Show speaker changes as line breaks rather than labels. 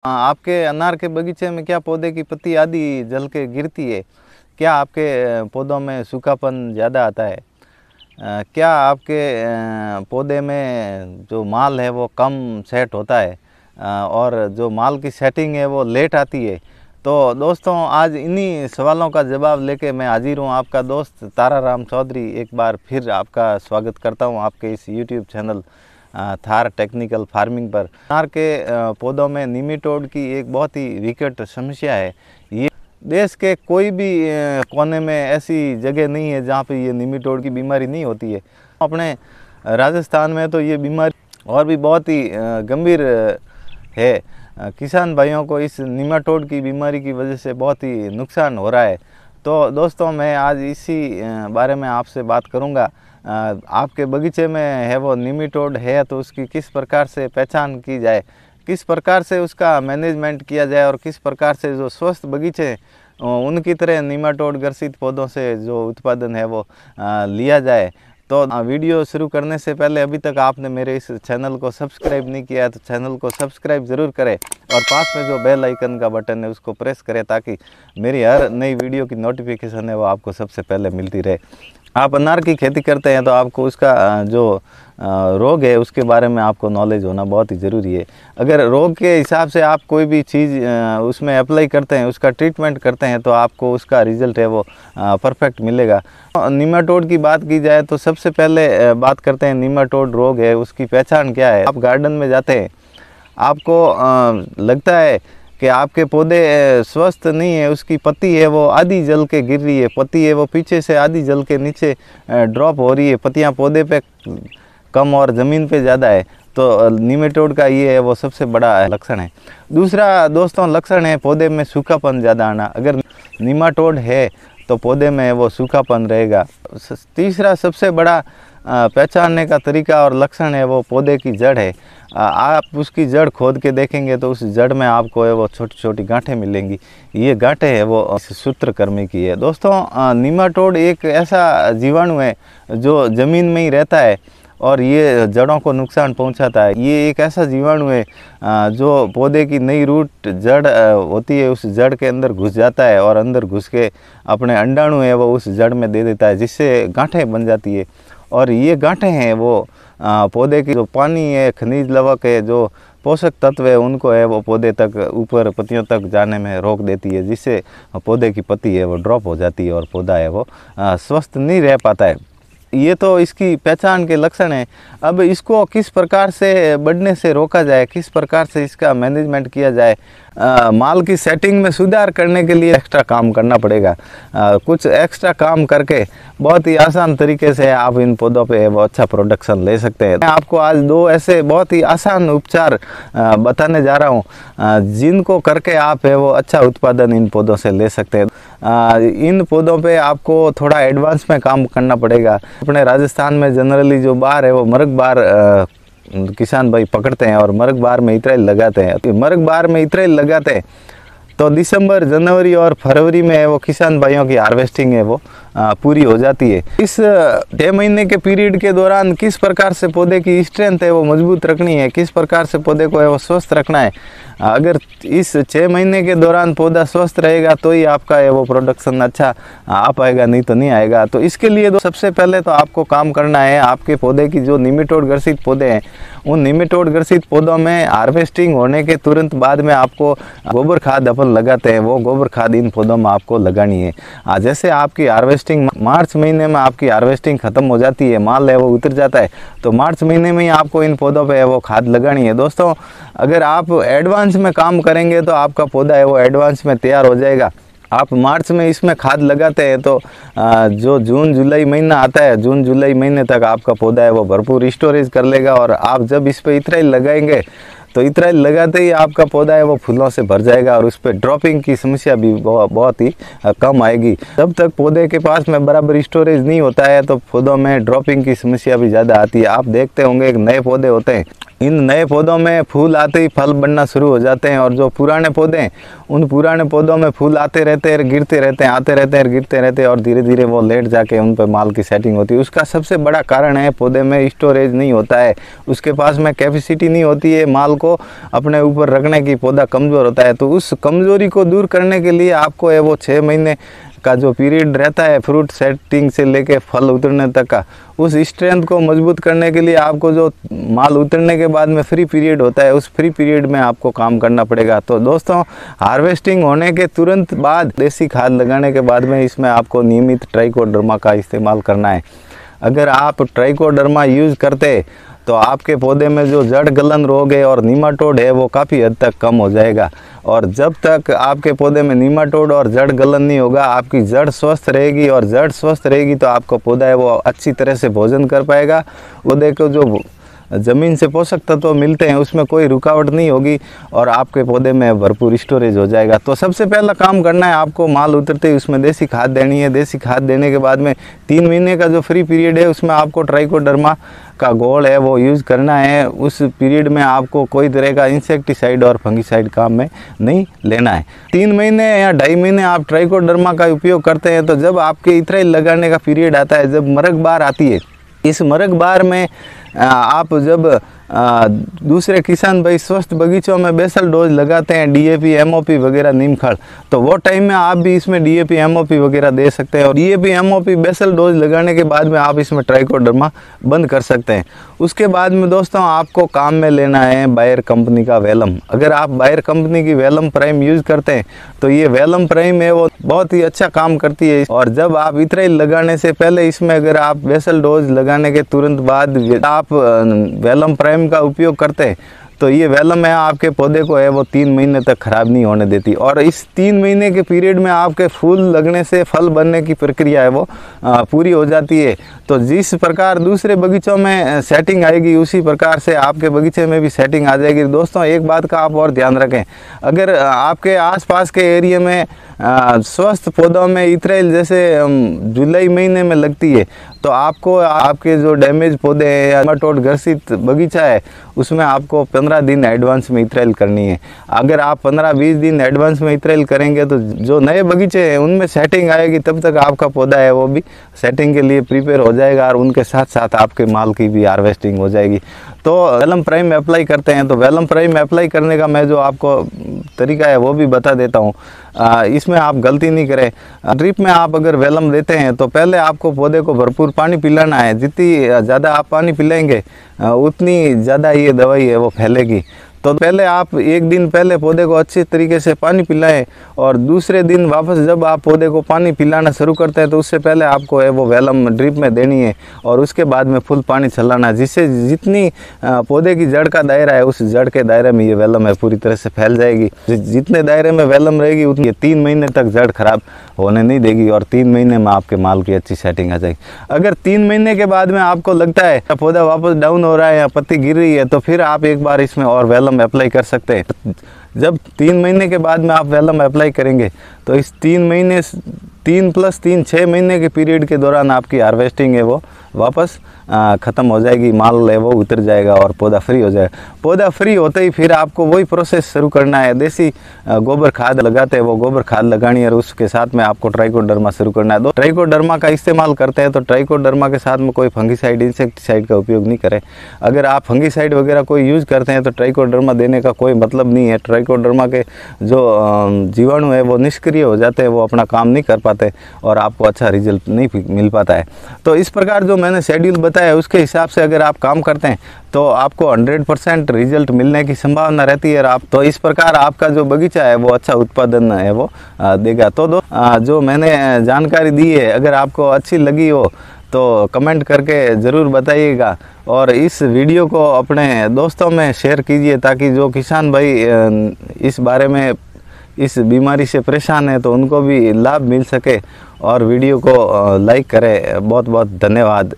आपके अनार के बगीचे में क्या पौधे की पत्ती आदि जल के गिरती है? क्या आपके पौधों में सूखापन ज़्यादा आता है? क्या आपके पौधे में जो माल है वो कम सेट होता है और जो माल की सेटिंग है वो लेट आती है? तो दोस्तों, आज इन्हीं सवालों का जवाब लेके मैं हाजिर हूँ। आपका दोस्त ताराराम चौधरी एक बार फिर आपका स्वागत करता हूँ आपके इस YouTube channel Thar technical farming पर। अनार के पौधों में निमेटोड की एक बहुत ही विकट समस्या है। ये देश के कोई भी कोने में ऐसी जगह नहीं है जहाँ पे ये निमेटोड की बीमारी नहीं होती है। अपने राजस्थान में तो ये बीमारी और भी बहुत ही गंभीर है। किसान भाइयों को इस निमेटोड की बीमारी की वजह से बहुत ही नुकसान हो रहा है। तो दोस्तों, मैं आज इसी बारे में आपसे बात करूँगा। आपके बगीचे में है वो निमेटोड है तो उसकी किस प्रकार से पहचान की जाए, किस प्रकार से उसका मैनेजमेंट किया जाए और किस प्रकार से जो स्वस्थ बगीचे उनकी तरह निमेटोड ग्रसित पौधों से जो उत्पादन है वो लिया जाए। तो वीडियो शुरू करने से पहले अभी तक आपने मेरे इस चैनल को सब्सक्राइब नहीं किया है तो चैनल को सब्सक्राइब ज़रूर करें और पास में जो बेल आइकन का बटन है उसको प्रेस करें ताकि मेरी हर नई वीडियो की नोटिफिकेशन है वो आपको सबसे पहले मिलती रहे। आप अनार की खेती करते हैं तो आपको उसका जो रोग है उसके बारे में आपको नॉलेज होना बहुत ही ज़रूरी है। अगर रोग के हिसाब से आप कोई भी चीज़ उसमें अप्लाई करते हैं, उसका ट्रीटमेंट करते हैं तो आपको उसका रिज़ल्ट है वो परफेक्ट मिलेगा। निमेटोड की बात की जाए तो सबसे पहले बात करते हैं निमेटोड रोग है उसकी पहचान क्या है। आप गार्डन में जाते हैं, आपको लगता है कि आपके पौधे स्वस्थ नहीं है, उसकी पत्ती है वो आधी जल के गिर रही है, पत्ती है वो पीछे से आधी जल के नीचे ड्रॉप हो रही है, पत्तियां पौधे पे कम और ज़मीन पे ज़्यादा है, तो निमेटोड का ये है वो सबसे बड़ा लक्षण है। दूसरा दोस्तों लक्षण है पौधे में सूखापन ज़्यादा आना। अगर निमेटोड है तो पौधे में वो सूखापन रहेगा। तीसरा सबसे बड़ा पहचानने का तरीका और लक्षण है वो पौधे की जड़ है। आप उसकी जड़ खोद के देखेंगे तो उस जड़ में आपको है वो छोटी छोटी गांठें मिलेंगी। ये गांठें है वो सूत्रकृमि की है। दोस्तों, निमेटोड एक ऐसा जीवाणु है जो ज़मीन में ही रहता है और ये जड़ों को नुकसान पहुंचाता है। ये एक ऐसा जीवाणु है जो पौधे की नई रूट जड़ होती है उस जड़ के अंदर घुस जाता है और अंदर घुस के अपने अंडाणु है वो उस जड़ में दे देता है, जिससे गांठें बन जाती है। और ये गांठें हैं वो पौधे की जो पानी है, खनिज लवक है, जो पोषक तत्व है उनको है वो पौधे तक ऊपर पत्तियों तक जाने में रोक देती है, जिससे पौधे की पत्ती है वो ड्रॉप हो जाती है और पौधा है वो स्वस्थ नहीं रह पाता है। ये तो इसकी पहचान के लक्षण हैं। अब इसको किस प्रकार से बढ़ने से रोका जाए, किस प्रकार से इसका मैनेजमेंट किया जाए, माल की सेटिंग में सुधार करने के लिए एक्स्ट्रा काम करना पड़ेगा। कुछ एक्स्ट्रा काम करके बहुत ही आसान तरीके से आप इन पौधों पे वो अच्छा प्रोडक्शन ले सकते हैं। मैं आपको आज दो ऐसे बहुत ही आसान उपचार बताने जा रहा हूँ जिनको करके आप है वो अच्छा उत्पादन इन पौधों से ले सकते हैं। इन पौधों पे आपको थोड़ा एडवांस में काम करना पड़ेगा। अपने राजस्थान में जनरली जो बार है वो मरगबार किसान भाई पकड़ते हैं और मरगबार में इतराइल लगाते हैं। मरगबार में इतराइल लगाते हैं तो दिसंबर, जनवरी और फरवरी में वो किसान भाइयों की हार्वेस्टिंग है वो पूरी हो जाती है। इस 6 महीने के पीरियड के दौरान किस प्रकार से पौधे की स्ट्रेंथ है वो मजबूत रखनी है, किस प्रकार से पौधे को है वो स्वस्थ रखना है। अगर इस 6 महीने के दौरान पौधा स्वस्थ रहेगा तो ही आपका है वो प्रोडक्शन अच्छा आ पाएगा, नहीं तो नहीं आएगा। तो इसके लिए सबसे पहले तो आपको काम करना है, आपके पौधे की जो निमेटोड ग्रसित पौधे हैं उन निमेटोड ग्रसित पौधों में हार्वेस्टिंग होने के तुरंत बाद में आपको गोबर खाद अपन लगाते हैं वो गोबर खाद इन पौधों में आपको लगानी है। जैसे आपकी हार्वेस्टिंग मार्च महीने में आपकी हार्वेस्टिंग खत्म हो जाती है, माल है वो उतर जाता है, तो मार्च महीने में ही आपको इन पौधों पे वो खाद लगानी है। दोस्तों, अगर आप एडवांस में काम करेंगे तो आपका पौधा है वो एडवांस में तैयार हो जाएगा। आप मार्च में इसमें खाद लगाते हैं तो जो जून जुलाई महीना आता है, जून जुलाई महीने तक आपका पौधा है वो भरपूर स्टोरेज कर लेगा। और आप जब इस पर इतराइल लगाएंगे तो इतराइल लगाते ही आपका पौधा है वो फूलों से भर जाएगा और उस पर ड्रॉपिंग की समस्या भी बहुत ही कम आएगी। जब तक पौधे के पास में बराबर स्टोरेज नहीं होता है तो पौधों में ड्रॉपिंग की समस्या भी ज़्यादा आती है। आप देखते होंगे एक नए पौधे होते हैं इन नए पौधों में फूल आते ही फल बनना शुरू हो जाते हैं, और जो पुराने पौधे हैं उन पुराने पौधों में फूल आते रहते हैं, गिरते रहते हैं, आते रहते हैं, गिरते रहते हैं, और धीरे धीरे वो लेट जाके उन पर माल की सेटिंग होती है। उसका सबसे बड़ा कारण है पौधे में स्टोरेज नहीं होता है, उसके पास में कैपेसिटी नहीं होती है माल को अपने ऊपर रखने की, पौधा कमज़ोर होता है। तो उस कमज़ोरी को दूर करने के लिए आपको है वो 6 महीने का जो पीरियड रहता है फ्रूट सेटिंग से लेके फल उतरने तक का, उस स्ट्रेंथ को मजबूत करने के लिए आपको जो माल उतरने के बाद में फ्री पीरियड होता है, उस फ्री पीरियड में आपको काम करना पड़ेगा। तो दोस्तों, हार्वेस्टिंग होने के तुरंत बाद देसी खाद लगाने के बाद में इसमें आपको नियमित ट्राइकोडर्मा का इस्तेमाल करना है। अगर आप ट्राइकोडर्मा यूज़ करते तो आपके पौधे में जो जड़ गलन रोग है और नीमाटोड है वो काफ़ी हद तक कम हो जाएगा। और जब तक आपके पौधे में नीमाटोड और जड़ गलन नहीं होगा, आपकी जड़ स्वस्थ रहेगी, और जड़ स्वस्थ रहेगी तो आपका पौधा है वो अच्छी तरह से भोजन कर पाएगा। पौधे को जो ज़मीन से पोषक तत्व मिलते हैं उसमें कोई रुकावट नहीं होगी, और आपके पौधे में भरपूर स्टोरेज हो जाएगा। तो सबसे पहला काम करना है आपको, माल उतरते ही उसमें देसी खाद देनी है। देसी खाद देने के बाद में 3 महीने का जो फ्री पीरियड है उसमें आपको ट्राइकोडर्मा का घोल है वो यूज़ करना है। उस पीरियड में आपको कोई तरह का इंसेक्टिसाइड और फंगिसाइड काम में नहीं लेना है। 3 महीने या 2.5 महीने आप ट्राइकोडर्मा का उपयोग करते हैं, तो जब आपके इथराइल लगाने का पीरियड आता है, जब मरक बार आती है, इस मरक बार में आप जब दूसरे किसान भाई स्वस्थ बगीचों में बेसल डोज लगाते हैं, डीएपी, एमओपी वगैरह, नीमखल, तो वो टाइम में आप भी इसमें डीएपी, एमओपी वगैरह दे सकते हैं। और डीएपी, एमओपी बेसल डोज लगाने के बाद में आप इसमें ट्राइकोडर्मा बंद कर सकते हैं। उसके बाद में दोस्तों आपको काम में लेना है बायर कंपनी का वेलम। अगर आप बायर कंपनी की वेलम प्राइम यूज़ करते हैं तो ये वेलम प्राइम है वो बहुत ही अच्छा काम करती है। और जब आप इथराइल लगाने से पहले इसमें अगर आप बेसल डोज लगाने के तुरंत बाद आप वेलम प्राइम का उपयोग करते हैं तो ये वेलम है आपके पौधे को है वो 3 महीने तक खराब नहीं होने देती। और इस 3 महीने के पीरियड में आपके फूल लगने से फल बनने की प्रक्रिया है वो पूरी हो जाती है। तो जिस प्रकार दूसरे बगीचों में सेटिंग आएगी उसी प्रकार से आपके बगीचे में भी सेटिंग आ जाएगी। दोस्तों, एक बात का आप और ध्यान रखें, अगर आपके आसपास के एरिया में स्वस्थ पौधों में इथराइल जैसे जुलाई महीने में लगती है तो आपको आपके जो डैमेज पौधे हैं या नीमाटोड ग्रसित बगीचा है उसमें आपको 15 दिन एडवांस में इथराइल करनी है। अगर आप 15-20 दिन एडवांस में इथराइल करेंगे तो जो नए बगीचे हैं उनमें सेटिंग आएगी, तब तक आपका पौधा है वो भी सेटिंग के लिए प्रिपेयर हो जाएगा, और उनके साथ साथ आपके माल की भी हार्वेस्टिंग हो जाएगी। तो वेलम प्राइम अप्लाई करते हैं, तो वेलम प्राइम अप्लाई करने का मैं जो आपको तरीका है वो भी बता देता हूँ। इसमें आप गलती नहीं करें। ड्रिप में आप अगर वेलम देते हैं तो पहले आपको पौधे को भरपूर पानी पिलाना है। जितनी ज़्यादा आप पानी पिलाएंगे उतनी ज़्यादा ये दवाई है वो फैलेगी। तो पहले आप 1 दिन पहले पौधे को अच्छे तरीके से पानी पिलाएं, और दूसरे दिन वापस जब आप पौधे को पानी पिलाना शुरू करते हैं तो उससे पहले आपको है वो वेलम ड्रिप में देनी है, और उसके बाद में फुल पानी चलाना, जिससे जितनी पौधे की जड़ का दायरा है उस जड़ के दायरे में ये वेलम है पूरी तरह से फैल जाएगी। जितने दायरे में वेलम रहेगी उतनी 3 महीने तक जड़ खराब होने नहीं देगी, और 3 महीने में आपके माल की अच्छी सेटिंग आ जाएगी। अगर 3 महीने के बाद में आपको लगता है पौधा वापस डाउन हो रहा है या पत्ती गिर रही है तो फिर आप एक बार इसमें और वेलम अप्लाई कर सकते हैं। जब 3 महीने के बाद में आप वेलम अप्लाई करेंगे तो इस 3 महीने 3 + 3 6 महीने के पीरियड के दौरान आपकी हार्वेस्टिंग है वो वापस ख़त्म हो जाएगी, माल है वो उतर जाएगा और पौधा फ्री हो जाएगा। पौधा फ्री होते ही फिर आपको वही प्रोसेस शुरू करना है। देसी गोबर खाद लगाते हैं वो गोबर खाद लगानी है, और उसके साथ में आपको ट्राइकोडर्मा शुरू करना है। तो ट्राइकोडर्मा का इस्तेमाल करते हैं तो ट्राइकोडर्मा के साथ में कोई फंगिसाइड, इंसेक्टिसाइड का उपयोग नहीं करें। अगर आप फंगिसाइड वगैरह कोई यूज़ करते हैं तो ट्राइकोडर्मा देने का कोई मतलब नहीं है। ट्राइकोडर्मा के जो जीवाणु है वो निष्क्रिय हो जाते हैं, वो अपना काम नहीं कर पाते और आपको अच्छा रिजल्ट नहीं मिल पाता है। तो इस प्रकार जो मैंने शेड्यूल बताया उसके हिसाब से अगर आप काम करते हैं तो आपको 100% रिजल्ट मिलने की संभावना रहती है। आप तो इस प्रकार आपका जो बगीचा है वो अच्छा उत्पादन है वो देगा। तो जो मैंने जानकारी दी है अगर आपको अच्छी लगी हो तो कमेंट करके ज़रूर बताइएगा, और इस वीडियो को अपने दोस्तों में शेयर कीजिए ताकि जो किसान भाई इस बारे में इस बीमारी से परेशान है तो उनको भी लाभ मिल सके, और वीडियो को लाइक करें। बहुत बहुत धन्यवाद।